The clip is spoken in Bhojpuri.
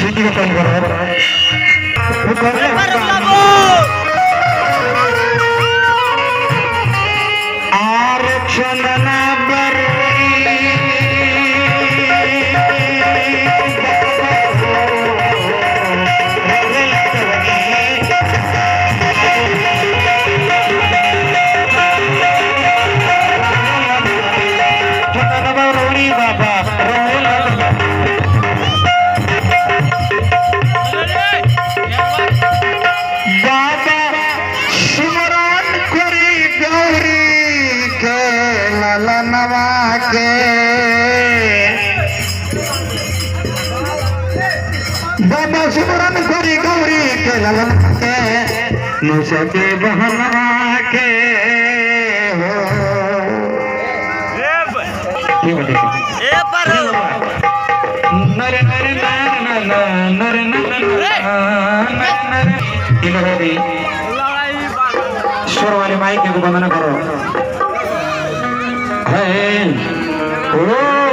वीडियो कॉल चंदना नवा के बाबा सिमरन करी गौरी के ललन के नुसके बहनवा के हो नर नर नर नर स्वर वाले माइक को बंदना करो है ओ